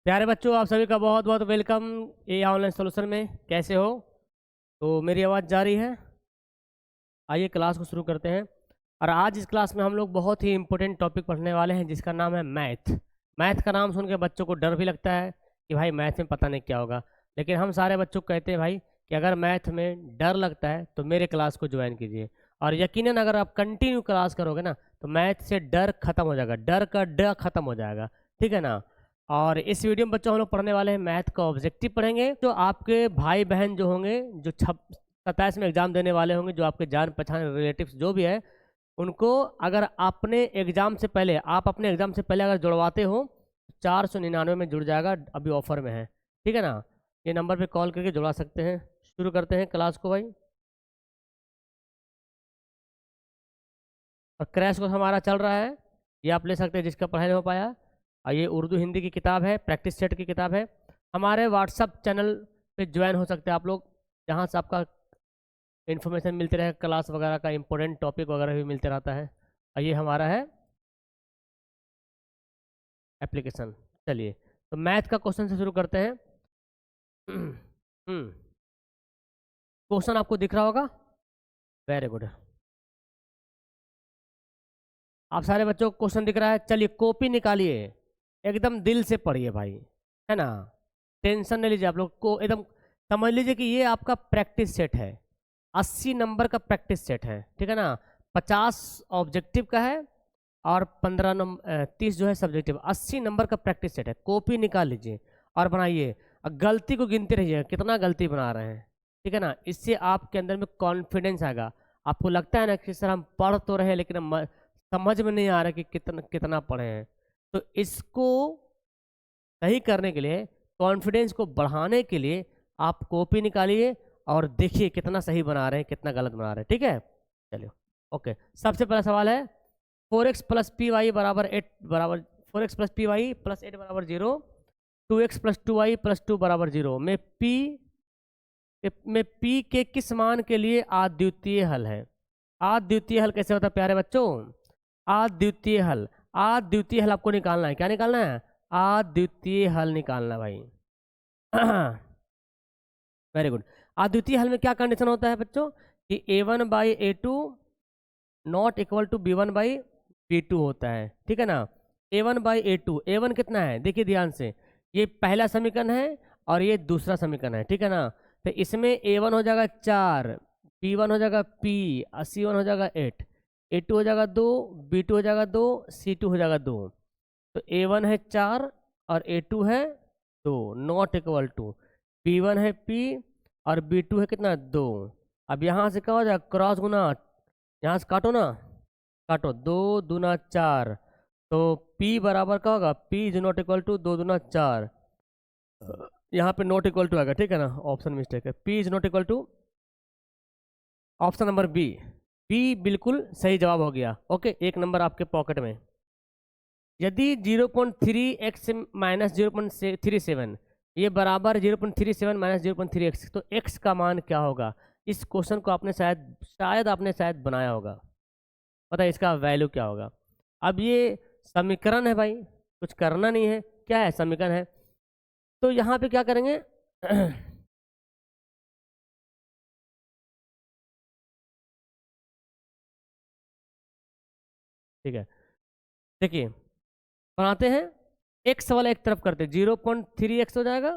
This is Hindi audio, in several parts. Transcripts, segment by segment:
प्यारे बच्चों, आप सभी का बहुत बहुत वेलकम ये ऑनलाइन सोल्यूशन में। कैसे हो? तो मेरी आवाज़ जा रही है? आइए क्लास को शुरू करते हैं। और आज इस क्लास में हम लोग बहुत ही इंपॉर्टेंट टॉपिक पढ़ने वाले हैं जिसका नाम है मैथ। मैथ का नाम सुन के बच्चों को डर भी लगता है कि भाई मैथ में पता नहीं क्या होगा, लेकिन हम सारे बच्चों को कहते हैं भाई कि अगर मैथ में डर लगता है तो मेरे क्लास को ज्वाइन कीजिए। और यकीनन अगर आप कंटिन्यू क्लास करोगे ना तो मैथ से डर खत्म हो जाएगा, डर का डर खत्म हो जाएगा। ठीक है ना? और इस वीडियो में बच्चों हम लोग पढ़ने वाले हैं मैथ का ऑब्जेक्टिव पढ़ेंगे। जो आपके भाई बहन जो होंगे, जो 27 में एग्जाम देने वाले होंगे, जो आपके जान पहचान रिलेटिव्स जो भी है, उनको अगर अपने एग्जाम से पहले अगर जुड़वाते हो 499 में जुड़ जाएगा, अभी ऑफर में है। ठीक है ना? ये नंबर पे कॉल करके जुड़वा सकते हैं। शुरू करते हैं क्लास को भाई। और क्रैश कोर्स हमारा चल रहा है, ये आप ले सकते हैं जिसका पढ़ाई नहीं हो पाया। और ये उर्दू हिंदी की किताब है, प्रैक्टिस सेट की किताब है। हमारे व्हाट्सअप चैनल पे ज्वाइन हो सकते हैं आप लोग, जहाँ से आपका इन्फॉर्मेशन मिलती रहे, क्लास वगैरह का इंपॉर्टेंट टॉपिक वगैरह भी मिलते रहता है। और ये हमारा है एप्लीकेशन। चलिए तो मैथ का क्वेश्चन से शुरू करते हैं। क्वेश्चन आपको दिख रहा होगा? Very good. आप सारे बच्चों को क्वेश्चन दिख रहा है? चलिए कॉपी निकालिए, एकदम दिल से पढ़िए भाई, है ना? टेंशन नहीं लीजिए, आप लोग को एकदम समझ लीजिए कि ये आपका प्रैक्टिस सेट है। 80 नंबर का प्रैक्टिस सेट है, ठीक है ना? 50 ऑब्जेक्टिव का है और 15 नंबर 30 जो है सब्जेक्टिव। 80 नंबर का प्रैक्टिस सेट है। कॉपी निकाल लीजिए और बनाइए। और गलती को गिनते रहिए कितना गलती बना रहे हैं, ठीक है ना? इससे आपके अंदर में कॉन्फिडेंस आएगा। आपको लगता है ना कि सर हम पढ़ तो रहे लेकिन हम समझ में नहीं आ रहा कि कितना कितना पढ़े हैं। तो इसको सही करने के लिए, कॉन्फिडेंस को बढ़ाने के लिए आप कॉपी निकालिए और देखिए कितना सही बना रहे हैं, कितना गलत बना रहे हैं। ठीक है? चलिए ओके। सबसे पहला सवाल है 4x प्लस पी वाई बराबर 8 बराबर 4x plus P Y plus 8 बराबर 0, 2x प्लस 2y प्लस 2 बराबर 0 में p के किस मान के लिए अद्वितीय हल है? अद्वितीय हल कैसे होता है प्यारे बच्चों? अद्वितीय हल आपको निकालना है। क्या निकालना है? अद्वितीय हल निकालना भाई। Very good. अद्वितीय हल में क्या कंडीशन होता है बच्चों? कि a1 by a2 not equal to b1 by b2 होता है। ठीक है ना? a1 बाई a2, a1 कितना है देखिए ध्यान से, ये पहला समीकरण है और ये दूसरा समीकरण है। ठीक है ना? तो इसमें a1 हो जाएगा 4, b1 हो जाएगा p, c1 हो जाएगा 8, a2 हो जाएगा 2, b2 हो जाएगा 2, c2 हो जाएगा 2। तो a1 है 4 और a2 है 2, नॉट इक्वल टू b1 है p और b2 है कितना 2। अब यहाँ से क्या हो जाएगा? क्रॉस गुना, यहाँ से काटो ना, काटो, 2 दूना 4। तो p बराबर क्या होगा? p is not equal to 2 दूना 4। यहाँ पे नॉट इक्वल टू आएगा, ठीक है ना? ऑप्शन मिस्टेक है। p is not equal to option number B. B बिल्कुल सही जवाब हो गया। ओके, एक नंबर आपके पॉकेट में। यदि 0.3x माइनस 0.37 ये बराबर 0.37 माइनस 0.3x, तो x का मान क्या होगा? इस क्वेश्चन को आपने शायद आपने बनाया होगा। पता है इसका वैल्यू क्या होगा? अब ये समीकरण है भाई, कुछ करना नहीं है। क्या है? समीकरण है। तो यहाँ पे क्या करेंगे? ठीक है, देखिए बनाते हैं। एक्स वाला एक तरफ करते हैं, 0.3x हो जाएगा,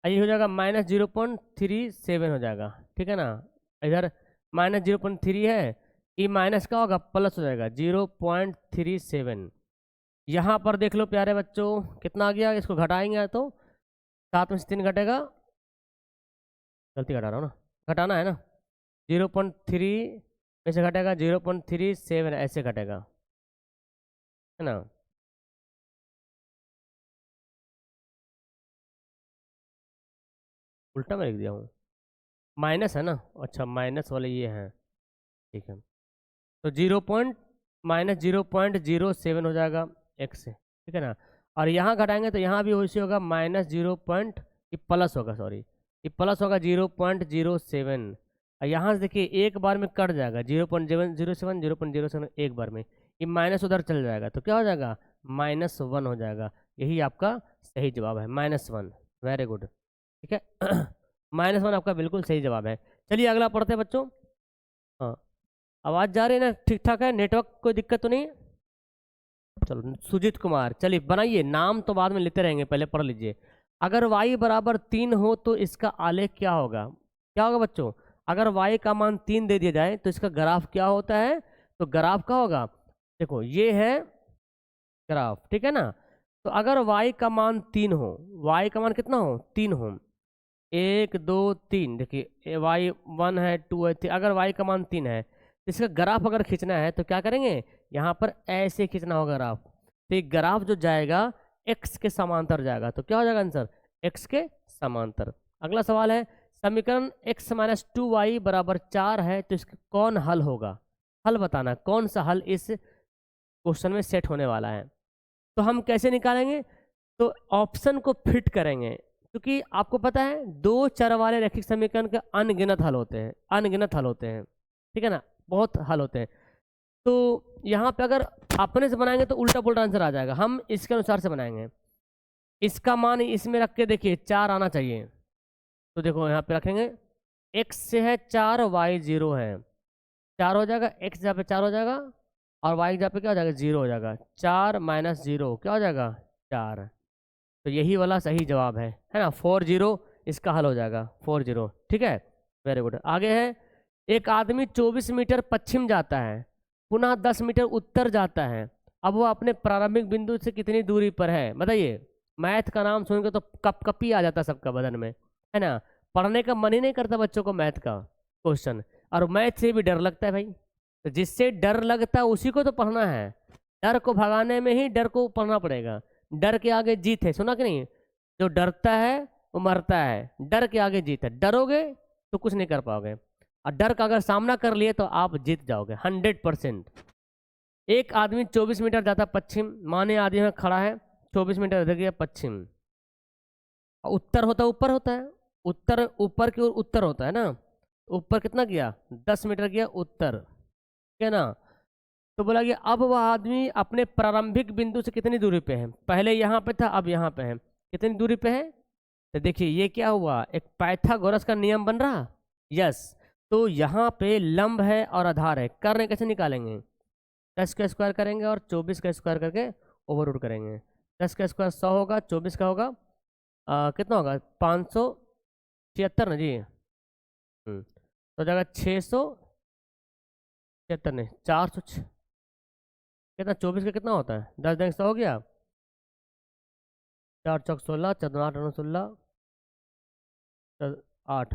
ये हो जाएगा माइनस 0.37 हो जाएगा। ठीक है ना? इधर माइनस 0.3 है, ये माइनस का होगा प्लस हो जाएगा 0.37। यहाँ पर देख लो प्यारे बच्चों कितना आ गया। इसको घटाएंगे तो 7 में से 3 घटेगा, गलती घटा रहा हूँ ना, घटाना है ना। 0.3 में से घटेगा 0.37, ऐसे घटेगा, है ना? उल्टा मैं लिख दिया हूँ, माइनस है ना। अच्छा, माइनस वाले ये हैं, ठीक है। तो -0.07 हो जाएगा एक्स से, ठीक है ना? और यहाँ घटाएंगे तो यहाँ भी वैसे होगा माइनस 0 पॉइंट, ये प्लस होगा, सॉरी ये प्लस होगा 0.07। और यहाँ से देखिए एक बार में कट जाएगा 0.07 एक बार में, ये माइनस उधर चल जाएगा तो क्या हो जाएगा? -1 हो जाएगा। यही आपका सही जवाब है, -1। वेरी गुड, ठीक है। -1 आपका बिल्कुल सही जवाब है। चलिए अगला पढ़ते हैं बच्चों। हाँ, आवाज़ जा रही है ना, ठीक ठाक है, नेटवर्क कोई दिक्कत तो नहीं? चलो सुजीत कुमार, चलिए बनाइए, नाम तो बाद में लेते रहेंगे, पहले पढ़ लीजिए। अगर y बराबर 3 हो तो इसका आलेख क्या होगा? क्या होगा बच्चों? अगर y का मान 3 दे दिया जाए तो इसका ग्राफ क्या होता है? तो ग्राफ क्या होगा? देखो ये है ग्राफ, ठीक है ना। तो अगर y का मान 3 हो, y का मान कितना हो? 3 हो, 1 2 3, देखिए y 1 है, 2 है, 3, अगर y का मान 3 है तो इसका ग्राफ अगर खींचना है तो क्या करेंगे? यहाँ पर ऐसे खींचना होगा ग्राफ। तो ये ग्राफ जो जाएगा x के समांतर जाएगा, तो क्या हो जाएगा आंसर? x के समांतर। अगला सवाल है, समीकरण x माइनस 2y बराबर 4 है तो इसका कौन हल होगा? हल बताना, कौन सा हल इस क्वेश्चन में सेट होने वाला है। तो हम कैसे निकालेंगे? तो ऑप्शन को फिट करेंगे, क्योंकि आपको पता है दो चर वाले रैखिक समीकरण के अनगिनत हल होते हैं, अनगिनत हल होते हैं, ठीक है ना, बहुत हल होते हैं। तो यहाँ पे अगर अपने से बनाएंगे तो उल्टा पुल्टा आंसर आ जाएगा, हम इसके अनुसार से बनाएंगे। इसका मान इसमें रख के देखिए 4 आना चाहिए, तो देखो यहाँ पे रखेंगे, x से है 4, y 0 है, 4 हो जाएगा, x जहाँ पे 4 हो जाएगा और y जहाँ पे क्या हो जाएगा? 0 हो जाएगा। 4 माइनस 0 क्या हो जाएगा? 4। तो यही वाला सही जवाब है ना, 40 इसका हल हो जाएगा, 40, ठीक है। Very good. आगे है, एक आदमी 24 मीटर पश्चिम जाता है, पुनः 10 मीटर उत्तर जाता है, अब वो अपने प्रारंभिक बिंदु से कितनी दूरी पर है? बताइए। मैथ का नाम सुन के तो कपकपी आ जाता सबका बदन में, है ना, पढ़ने का मन ही नहीं करता बच्चों को मैथ का क्वेश्चन, और मैथ से भी डर लगता है भाई। तो जिससे डर लगता है उसी को तो पढ़ना है, डर को भगाने में ही डर को पढ़ना पड़ेगा। डर के आगे जीत है, सुना कि नहीं? जो डरता है वो मरता है, डर के आगे जीत है। डरोगे तो कुछ नहीं कर पाओगे, और डर का अगर सामना कर लिए तो आप जीत जाओगे 100%। एक आदमी 24 मीटर जाता पश्चिम, माने आदमी में खड़ा है, 24 मीटर इधर गया पश्चिम, उत्तर होता ऊपर होता है, उत्तर ऊपर की ओर उत्तर होता है ना, ऊपर कितना गया? 10 मीटर गया उत्तर, ठीक है ना। तो बोला कि अब वह आदमी अपने प्रारंभिक बिंदु से कितनी दूरी पे है? पहले यहाँ पे था, अब यहाँ पे है, कितनी दूरी पे है? तो देखिए ये क्या हुआ, एक पाइथागोरस का नियम बन रहा। यस, तो यहाँ पे लंब है और आधार है, करने कैसे निकालेंगे? 10 का स्क्वायर करेंगे और 24 का स्क्वायर करके ओवररूट करेंगे। 10 का स्क्वायर 100 होगा, 24 का होगा कितना होगा? 576 ना जी। तो जाएगा 676, नहीं 400, कितना 24 का कितना होता है? 10 देंगे 100 हो गया, 4 चौक 16, 14 8 9 16, 8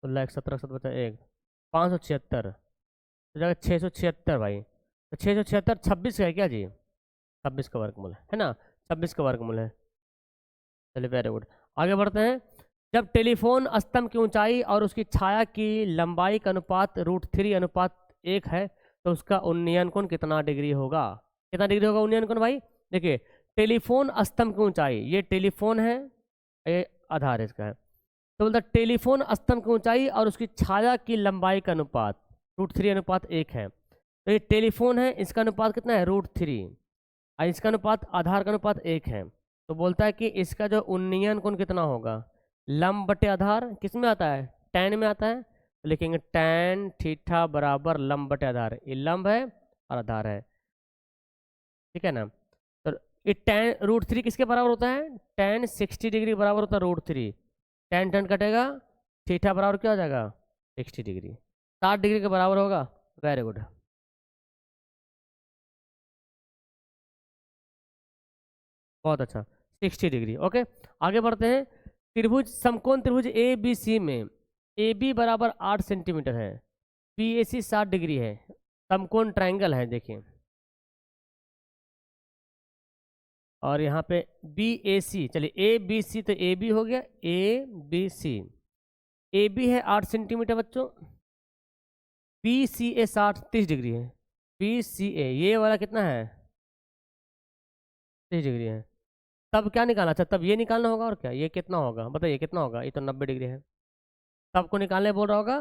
16 1 17 7 बचा 1, 576, तो जाएगा 676 भाई। तो 676 26 का है क्या जी? 26 का वर्गमूल है ना, 26 का वर्गमूल है। चलिए वेरी गुड, आगे बढ़ते हैं। जब टेलीफोन स्तंभ की ऊंचाई और उसकी छाया की लंबाई का अनुपात √3:1 है तो उसका उन्नयन कोण कितना डिग्री होगा? कितना डिग्री होगा उन्नयन कोण भाई? देखिए टेलीफोन स्तंभ की ऊंचाई, ये टेलीफोन है, ये आधार इसका है, तो बोलता टेलीफोन स्तंभ की ऊंचाई और उसकी छाया की लंबाई का अनुपात √3:1 है। तो ये टेलीफोन है, इसका अनुपात कितना है? √3, और इसका अनुपात आधार का अनुपात 1 है। तो बोलता है कि इसका जो उन्नयन कोण कितना होगा? लंब बटे आधार किस में आता है? टैन में आता है, तो लिखेंगे टैन थीटा बराबर लंब बटे आधार, ये लंब है और आधार है, ठीक है ना। तो ये टैन √3 किसके बराबर होता है? टैन 60 डिग्री बराबर होता है √3, टैन टैन कटेगा, थीटा बराबर क्या हो जाएगा? 60 डिग्री, 60 डिग्री के बराबर होगा। वेरी गुड, बहुत अच्छा, 60 डिग्री। ओके, आगे बढ़ते हैं। त्रिभुज समकोण त्रिभुज ए बी सी में ए बी बराबर 8 सेंटीमीटर है, बी ए सी 60 डिग्री है, समकोण ट्रायंगल है देखिए, और यहाँ पे बी ए सी, चलिए ए बी सी, तो ए बी हो गया, A B C, A B है 8 सेंटीमीटर बच्चों, बी सी ए 30 डिग्री है, बी सी ए ये वाला कितना है? 30 डिग्री है। तब क्या निकालना? अच्छा तब ये निकालना होगा, और क्या ये कितना होगा बताइए? कितना होगा? ये तो 90 डिग्री है, तब को निकालने बोल रहा होगा।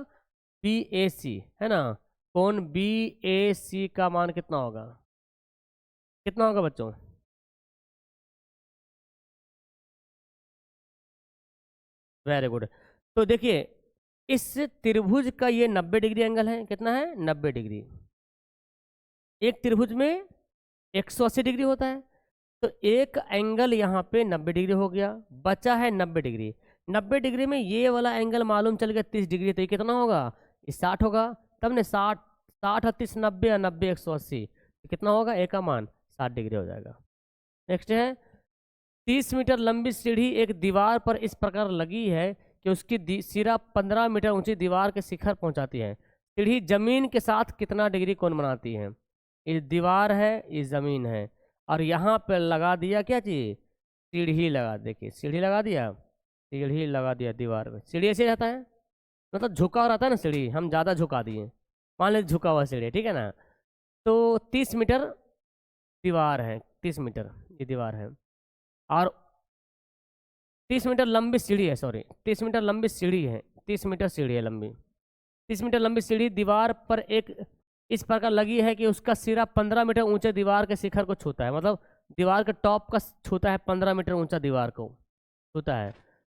बी ए सी है ना, कौन बी ए सी का मान कितना होगा? कितना होगा बच्चों? Very good. तो देखिए इस त्रिभुज का ये 90 डिग्री एंगल है, कितना है 90 डिग्री। एक त्रिभुज में 180 डिग्री होता है, तो एक एंगल यहाँ पे 90 डिग्री हो गया, बचा है 90 डिग्री। 90 डिग्री में ये वाला एंगल मालूम चल गया 30 डिग्री, तो ये कितना होगा, ये 60 होगा। तब ने 60 60 38 90 या 90 180, कितना होगा, ए का मान 60 डिग्री हो जाएगा। नेक्स्ट है 30 मीटर लंबी सीढ़ी एक दीवार पर इस प्रकार लगी है कि उसकी सिरा 15 मीटर ऊंची दीवार के शिखर पहुंचाती है। सीढ़ी जमीन के साथ कितना डिग्री कोण बनाती है। ये दीवार है, ये जमीन है, और यहाँ पे लगा दिया क्या चीज, सीढ़ी लगा, देखिए सीढ़ी लगा दिया, सीढ़ी लगा दिया दीवार में। सीढ़ी ऐसे रहता है, मतलब झुका रहता है ना सीढ़ी, हम ज़्यादा झुका दिए, मान लीजिए झुका हुआ सीढ़ी, ठीक है ना। तो 30 मीटर दीवार है, 30 मीटर ये दीवार है, और 30 मीटर लंबी सीढ़ी है, सॉरी 30 मीटर लंबी सीढ़ी है, 30 मीटर सीढ़ी है लंबी। 30 मीटर लंबी सीढ़ी दीवार पर एक इस प्रकार लगी है कि उसका सिरा 15 मीटर ऊंचे दीवार के शिखर को छूता है, मतलब दीवार के टॉप का छूता है, 15 मीटर ऊंचा दीवार को छूता है।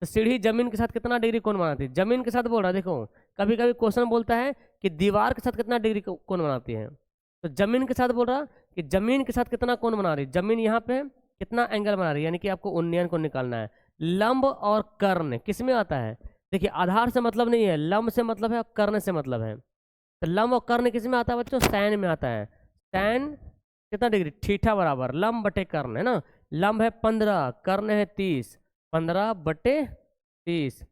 तो सीढ़ी जमीन के साथ कितना डिग्री कोण बनाती है, जमीन के साथ बोल रहा है। देखो कभी कभी क्वेश्चन बोलता है कि दीवार के साथ कितना डिग्री कोण बनाती है, तो जमीन के साथ बोल रहा कि जमीन के साथ कितना कोण बना रही है, जमीन यहाँ पे कितना एंगल बना रही है, यानी कि आपको उन्नयन को निकालना है। लंब और कर्ण किस में आता है, देखिए आधार से मतलब नहीं है, लंब से मतलब है और कर्ण से मतलब है। तो लंब और कर्ण किस में आता है बच्चों, सैन में आता है। सैन कितना डिग्री, थीटा बराबर लंब बटे कर्ण, है ना। लंब है 15, कर्ण है 30, 15 बटे 30,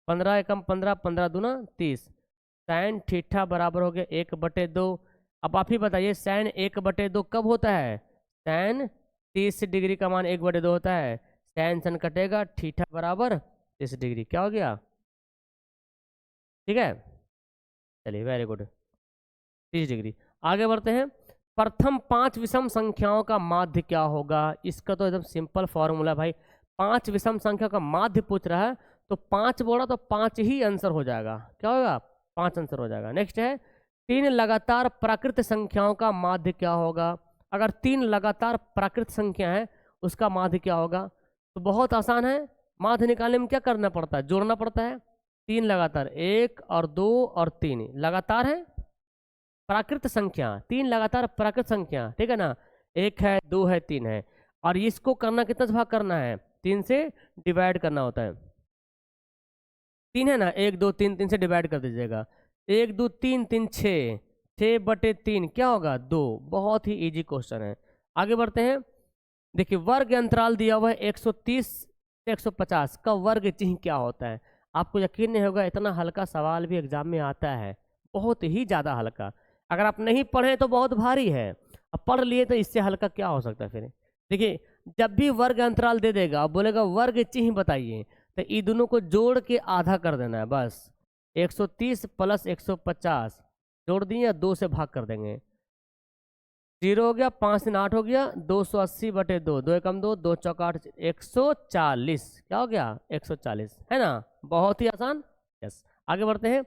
15 एकम 15, 15 दूना 30। सैन थीटा बराबर हो गया 1/2। अब आप ही बताइए सैन 1/2 कब होता है, सैन 30 डिग्री का मान 1/2 होता है। सैन सन कटेगा, थीटा बराबर 30 डिग्री, क्या हो गया, ठीक है। चलिए वेरी गुड, 30 डिग्री। आगे बढ़ते हैं। प्रथम 5 विषम संख्याओं का माध्य क्या होगा, इसका तो एकदम सिंपल फॉर्मूला भाई। 5 विषम संख्या का माध्य पूछ रहा है, तो 5 बोला तो 5 ही आंसर हो जाएगा, क्या होगा 5 आंसर हो जाएगा। नेक्स्ट है 3 लगातार प्राकृत संख्याओं का माध्य क्या होगा। अगर 3 लगातार प्राकृत संख्या है उसका माध्य क्या होगा, तो बहुत आसान है। माध्य निकालने में क्या करना पड़ता है, जोड़ना पड़ता है। 3 लगातार, 1 और 2 और 3 लगातार है प्राकृत संख्या, 3 लगातार प्राकृत संख्या, ठीक है ना। 1 है, 2 है, 3 है, और इसको करना कितना से भाग करना है, 3 से डिवाइड करना होता है। 3 है ना, 1 2 3, 3 से डिवाइड कर दीजिएगा। 1 2 3 3 6, 6/3 क्या होगा 2। बहुत ही इजी क्वेश्चन है। आगे बढ़ते हैं। देखिए वर्ग अंतराल दिया हुआ है 130 से 150 का वर्ग चिन्ह क्या होता है। आपको यकीन नहीं होगा, इतना हल्का सवाल भी एग्जाम में आता है, बहुत ही ज़्यादा हल्का। अगर आप नहीं पढ़े तो बहुत भारी है, अब पढ़ लिए तो इससे हल्का क्या हो सकता है फिर। देखिए जब भी वर्ग अंतराल दे देगा, बोलेगा वर्ग चिन्ह बताइए, तो ये दोनों को जोड़ के आधा कर देना है बस। 130 + 150 जोड़ दिए, 2 से भाग कर देंगे, 0 हो गया, 5 3 8 हो गया, 280/2, 2 एकम 2, 2 चौका 8, 140, क्या हो गया 140, है ना। बहुत ही आसान। यस, आगे बढ़ते हैं।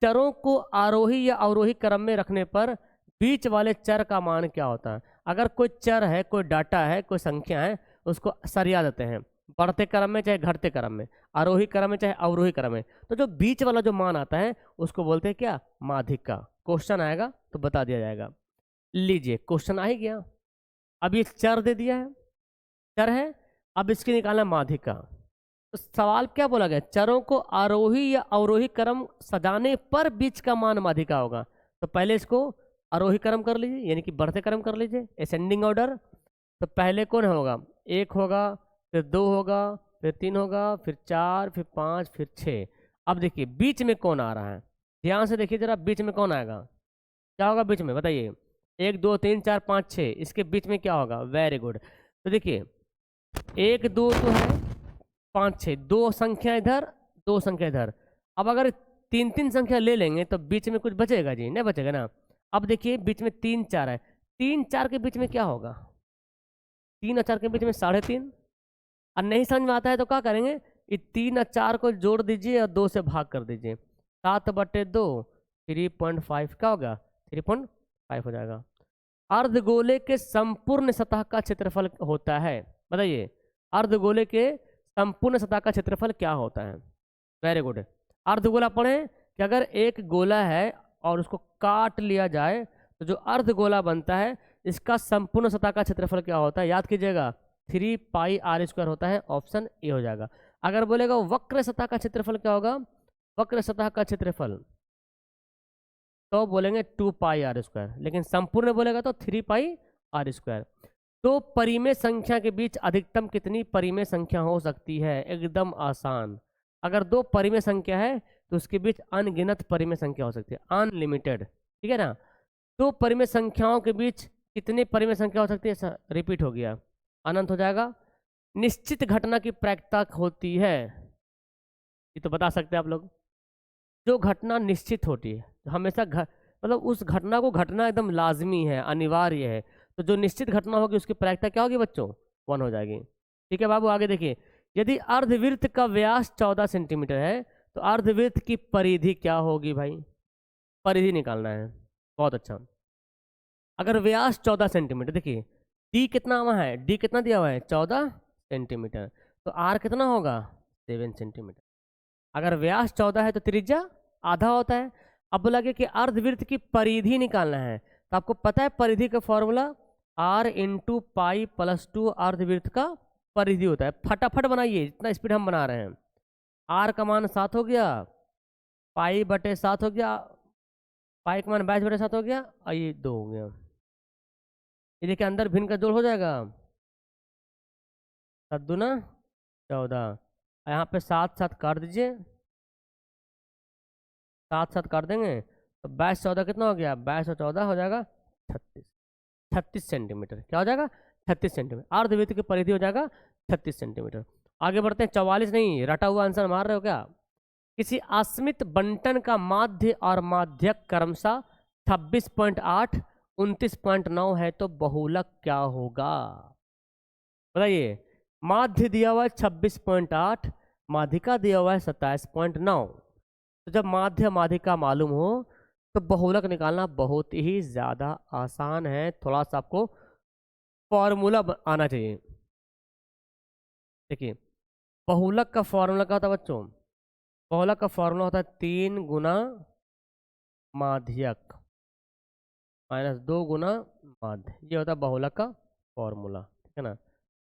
चरों को आरोही या अवरोही क्रम में रखने पर बीच वाले चर का मान क्या होता है। अगर कोई चर है, कोई डाटा है, कोई संख्या है, उसको सरिया देते हैं, बढ़ते क्रम में चाहे घटते क्रम में, आरोही क्रम में चाहे अवरोही क्रम में, तो जो बीच वाला जो मान आता है उसको बोलते हैं क्या, माध्यिका। क्वेश्चन आएगा तो बता दिया जाएगा। लीजिए क्वेश्चन आ ही गया। अब ये चर दे दिया है, चर है, अब इसकी निकालना माध्यिका। तो सवाल क्या बोला गया, चरों को आरोही या अवरोही क्रम सजाने पर बीच का मान माध्यिका होगा। तो पहले इसको आरोही क्रम कर लीजिए, यानी कि बढ़ते क्रम कर लीजिए, असेंडिंग ऑर्डर। तो पहले कौन होगा, 1 होगा, फिर 2 होगा, फिर 3 होगा, फिर 4, फिर 5, फिर 6। अब देखिए बीच में कौन आ रहा है, ध्यान से देखिए जरा, बीच में कौन आएगा, क्या होगा बीच में बताइए। 1 2 3 4 5 6, इसके बीच में क्या होगा, वेरी गुड। तो देखिए 1 2 तो है, 5 6, 2 संख्या इधर, 2 संख्या इधर। अब अगर 3 3 संख्या ले लेंगे तो बीच में कुछ बचेगा जी, नहीं बचेगा ना। अब देखिए बीच में 3 4 है, 3 4 के बीच में क्या होगा, 3 और 4 के बीच में 3.5। और नहीं समझ में आता है तो क्या करेंगे, ये 3 और 4 को जोड़ दीजिए और 2 से भाग कर दीजिए, 7/2, 3.5 क्या होगा, 3.5 हो जाएगा। अर्धगोले के संपूर्ण सतह का क्षेत्रफल होता है, बताइए अर्धगोले के संपूर्ण सतह का क्षेत्रफल क्या होता है। Very good. अर्धगोला पढ़े कि अगर एक गोला है और उसको काट लिया जाए तो जो अर्धगोला बनता है इसका संपूर्ण सतह का क्षेत्रफल क्या होता है, याद कीजिएगा 3 πr² होता है, ऑप्शन ए हो जाएगा। अगर बोलेगा वक्र सतह का क्षेत्रफल क्या होगा, वक्र सतह का क्षेत्रफल तो बोलेंगे 2 πr², लेकिन संपूर्ण बोलेगा तो 3 πr²। दो परिमेय संख्या के बीच अधिकतम कितनी परिमेय संख्या हो सकती है, एकदम आसान। अगर दो परिमेय संख्या है तो उसके बीच अनगिनत परिमेय संख्या हो सकती है, अनलिमिटेड, ठीक है ना। दो परिमेय संख्याओं के बीच कितनी परिमेय संख्या हो सकती है, रिपीट हो गया, अनंत हो जाएगा। निश्चित घटना की प्रायिकता होती है, ये तो बता सकते हैं आप लोग। जो घटना निश्चित होती है हमेशा मतलब उस घटना को घटना एकदम लाजमी है, अनिवार्य है, तो जो निश्चित घटना होगी उसकी प्रायिकता क्या होगी बच्चों, 1 हो जाएगी। ठीक है बाबू, आगे देखिए, यदि अर्धवृत्त का व्यास 14 सेंटीमीटर है तो अर्धवृत्त की परिधि क्या होगी भाई, परिधि निकालना है। बहुत अच्छा। अगर व्यास 14 सेंटीमीटर, देखिए डी कितना हुआ है, डी कितना दिया हुआ है 14 सेंटीमीटर, तो आर कितना होगा 7 सेंटीमीटर। अगर व्यास 14 है तो त्रिज्या आधा होता है। अब बोला कि अर्धवृत्त की परिधि निकालना है, तो आपको पता है परिधि का फॉर्मूला r × π+2 अर्धवृत्त का परिधि होता है। फटाफट बनाइए, जितना स्पीड हम बना रहे हैं। r का मान 7 हो गया, π/7 हो गया, पाई का मान 22/7 हो गया, और ये 2 हो गया। ये देखिए अंदर भिन्न का जोड़ हो जाएगा, 7 दूना 14, यहाँ पे 7 काट दीजिए, 7 काट देंगे तो 22 14 कितना हो गया, 22 और 14 हो जाएगा 36 सेंटीमीटर। क्या हो जाएगा 36 सेंटीमीटर। अर्धवृत्त की परिधि हो जाएगा 36 सेंटीमीटर। आगे बढ़ते हैं, 44 नहीं, रटा हुआ आंसर मार रहे हो क्या। किसी असमित बंटन का माध्य और माध्यक क्रमशः 26.8 29.9 है तो बहुलक क्या होगा, बताइए। माध्य दिया हुआ है 26.8, माध्यिका दिया हुआ है 27.9। तो जब माध्य माध्यिका मालूम हो तो बहुलक निकालना बहुत ही ज़्यादा आसान है। थोड़ा सा आपको फॉर्मूला आना चाहिए। देखिए बहुलक का फॉर्मूला क्या होता है बच्चों, बहुलक का फॉर्मूला होता है 3 गुना माध्यक -2 गुना माध्य, ये होता है बहुलक का फॉर्मूला, ठीक है ना।